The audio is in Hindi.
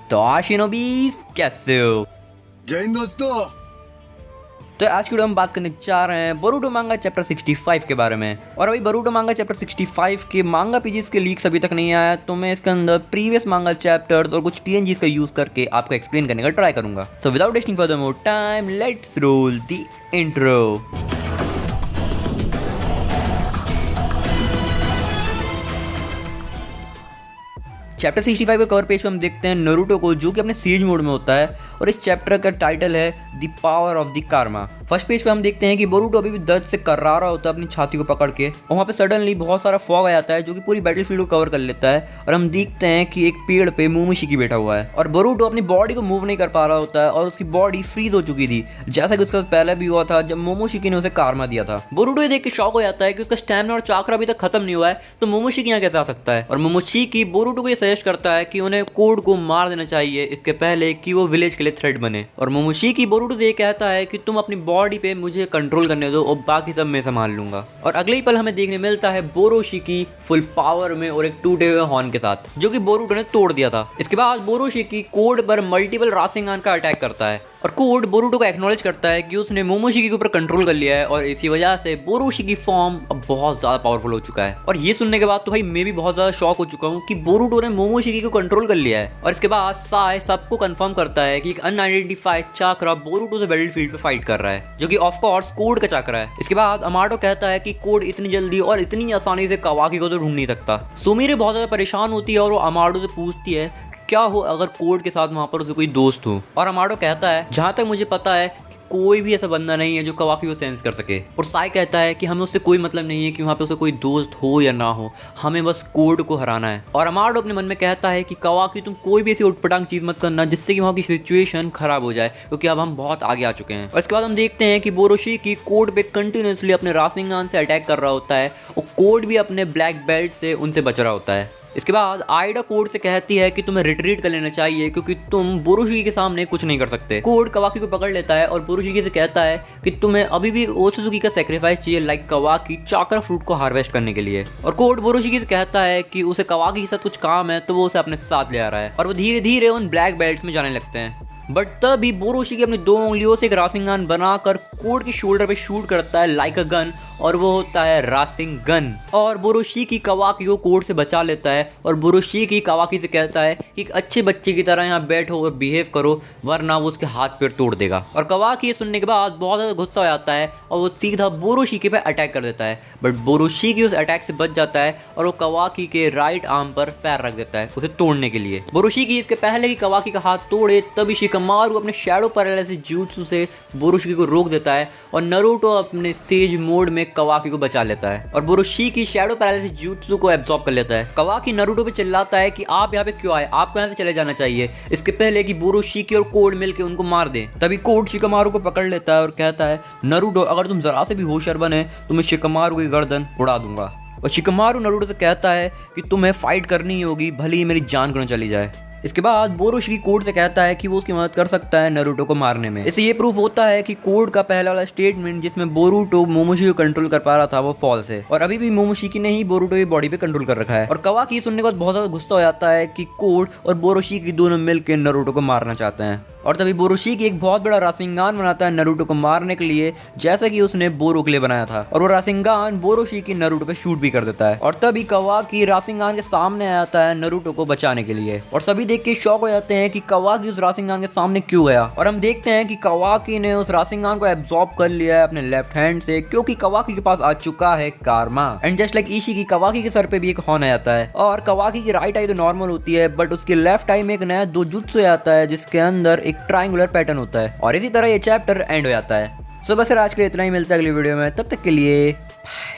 तो शिनोबी कैसे हो? जय हिंद दोस्तों। तो आज की वीडियो हम बात करने जा रहे हैं बोरुटो मांगा चैप्टर 65 के बारे में। और अभी बोरुटो मांगा चैप्टर 65 के मांगा पेजेस के लीक्स अभी तक नहीं आया, तो मैं इसके अंदर प्रीवियस मांगा चैप्टर्स और कुछ पीएनजीज का यूज करके आपको एक्सप्लेन करने का ट्राई करूंगा। So without wasting further more time, let's roll the intro. Chapter 65 के कवर पेज पे हम देखते हैं नारुतो को, जो कि अपने सीज मोड में होता है, और इस चैप्टर का टाइटल है the power of the Karma. First page पे हम देखते हैं कि बोरुटो अभी भी दर्द से कर्रा रहा होता है अपनी छाती को पकड़ के, और वहाँ पे सडनली बहुत सारा फॉग आ जाता है जो कि पूरी बैटलफील्ड को कवर कर लेता है, और हम देखते हैं कि एक पेड़ पे मोमोशिकी बैठा हुआ है, और बोरुटो अपनी बॉडी को मूव नहीं कर पा रहा होता है, और उसकी बॉडी फ्रीज हो चुकी थी, जैसा कि उसका पहले भी हुआ था जब मोमोशिकी ने उसे कारमा दिया था। बोरुटो ये देख के शॉक हो जाता है कि उसका स्टैमिना और चाक्रा अभी तक खत्म नहीं हुआ है, तो मोमोशिकी यहाँ कैसे आ सकता है। और मोमोशिकी बोरुटो को ये सजेस्ट करता है कि उन्हें कोड को मार देना चाहिए इसके पहले कि वो विलेज के लिए थ्रेट बने। और मोमोशिकी बोरुटो से ये कहता है कि तुम अपनी बॉडी पे मुझे कंट्रोल करने दो और बाकी सब मैं संभाल लूंगा। और अगले ही पल हमें देखने मिलता है बोरोशिकी फुल पावर में और एक टूटे हुए हॉर्न के साथ, जो कि बोरुटो ने तोड़ दिया था। इसके बाद बोरोशिकी कोड पर मल्टीपल रासेंगान का अटैक करता है, और कोड बोरुटो को एक्नॉलेज करता है कि उसने मोमोशिकी के ऊपर कंट्रोल कर लिया है, और इसी वजह से बोरोशिकी फॉर्म अब बहुत ज्यादा पावरफुल हो चुका है। और ये सुनने के बाद तो भाई मैं भी बहुत ज्यादा शॉक हो चुका हूँ कि बोरुटो ने मोमोशिकी को कंट्रोल कर लिया है। और इसके बाद साय सबको कंफर्म करता है कि एक अनआइडेंटिफाइड चाक्रा बोरुटो से बैटलफील्ड पे फाइट कर रहा है, जो कि ऑफ कोर्स कोड का चाक्रा है। इसके बाद अमाटो कहता है कि कोड इतनी जल्दी और इतनी आसानी से कावाकी को तो ढूंढ नहीं सकता। सुमिरे बहुत ज्यादा परेशान होती है और वो अमाटो से पूछती है क्या हो अगर कोड के साथ वहां पर उसे कोई दोस्त हो। और अमाटो कहता है जहां तक मुझे पता है कोई भी ऐसा बंदा नहीं है जो कावाकी को सेंस कर सके। और साई कहता है कि हमें उससे कोई मतलब नहीं है कि वहाँ पे उसे कोई दोस्त हो या ना हो, हमें बस कोड को हराना है। और अमाटो अपने मन में कहता है कि कावाकी तुम कोई भी ऐसी उटपटांग चीज़ मत करना जिससे कि वहाँ की सिचुएशन खराब हो जाए, क्योंकि अब हम बहुत आगे आ चुके हैं। और इसके बाद हम देखते हैं कि बोरोशिकी कोड पे कंटिन्यूसली अपने रासेंगान से अटैक कर रहा होता है, और कोड भी अपने ब्लैक बेल्ट से उनसे बच रहा होता है। इसके बाद आइडा कोड से कहती है कि तुम्हें रिट्रीट कर लेना चाहिए क्योंकि तुम बोरोशिकी के सामने कुछ नहीं कर सकते। कोड कावाकी को पकड़ लेता है और बोरोशिकी से कहता है कि तुम्हें अभी भी ओत्सुजुकी का सैक्रिफाइस चाहिए, लाइक कावाकी चाक्रा फ्रूट को हार्वेस्ट करने के लिए। और कोड बोरोशिकी से कहता है कि उसे कावाकी के साथ कुछ काम है, तो वो उसे अपने साथ ले आ रहा है, और वो धीरे धीरे उन ब्लैक बेल्ट्स में जाने लगते हैं। बट तभी बोरोशिकी अपनी 2 उंगलियों से एक रासेंगान बनाकर कोड के शोल्डर पे शूट करता है लाइक अ गन, और वो होता है रासिंग गन। और बोरोशिकी कावाकी को कोड से बचा लेता है, और बोरोशिकी कावाकी से कहता है कि एक अच्छे बच्चे की तरह यहाँ बैठो और बिहेव करो, वरना वो उसके हाथ पैर तोड़ देगा। और कावाकी ये सुनने के बाद बहुत ज़्यादा गुस्सा हो जाता है और वो सीधा बोरोशिकी पे अटैक कर देता है। बट बोरोशिकी उस अटैक से बच जाता है और वो कावाकी के राइट आर्म पर पैर रख देता है उसे तोड़ने के लिए। बोरोशिकी इसके पहले कि कावाकी का हाथ तोड़े तभी शिकमारू अपने शैडो पैरालिसिस jutsu से बोरोशिकी को रोक देता है, और नारुतो अपने सेज मोड में कावाकी को बचा लेता है, और बोरोशिकी शैडो पैरालिसिस jutsu को एब्जॉर्ब कर लेता है। कावाकी नारुतो पे चिल्लाता है कि आप यहाँ पे क्यों आए, आपको यहाँ से चले जाना चाहिए, इसके पहले कि बोरोशिकी और कोड मिलकर उनको मार दे। तभी कोड शिकमारू को पकड़ लेता है और कहता है नारुतो अगर तुम जरा से भी होशियार बने तो मैं शिकमारू की गर्दन उड़ा दूंगा। और शिकमारू नारुतो से कहता है कि तुम्हें फाइट करनी होगी, भले ही मेरी जान क्यों चली जाए। इसके बाद बोरोशिकी कोड से कहता है कि वो उसकी मदद कर सकता है नारुतो को मारने में। इससे ये प्रूफ होता है कि कोड का पहला वाला स्टेटमेंट जिसमें बोरुटो मोमोशिकी को कंट्रोल कर पा रहा था वो फॉल्स है, और अभी भी मोमोशिकी ने ही बोरुटो की बॉडी पे कंट्रोल कर रखा है। और कावाकी सुनने के बाद बहुत ज्यादा गुस्सा हो जाता है कि कोड और बोरोशिकी दोनों मिलकर नारुतो को मारना चाहते हैं। और तभी बोरोशिकी एक बहुत बड़ा रासेंगान बनाता है नारुतो को मारने के लिए, जैसा कि उसने बोरो के लिए बनाया था, और वो रासेंगान बोरोशिकी नारुतो पे शूट भी कर देता है। और तभी कावाकी रासेंगान के सामने आता है नारुतो को बचाने के लिए, और सभी देख के शॉक हो जाते हैं कि कावाकी उस रासेंगान के सामने क्यों गया। और हम देखते हैं कि कावाकी ने उस रासेंगान को एब्जॉर्ब कर लिया है अपने लेफ्ट हैंड से, क्योंकि कावाकी के पास आ चुका है कारमा। एंड जस्ट लाइक इशिकी, कावाकी के सर पे भी एक हॉर्न आ जाता है, और कावाकी की राइट आई तो नॉर्मल होती है, बट उसकी लेफ्ट आई में एक नया डोजुत्सु आता है जिसके अंदर एक ट्रायंगुलर पैटर्न होता है, और इसी तरह ये चैप्टर एंड हो जाता है। सो बस आज के लिए इतना ही, मिलता है अगली वीडियो में, तब तक के लिए बाय।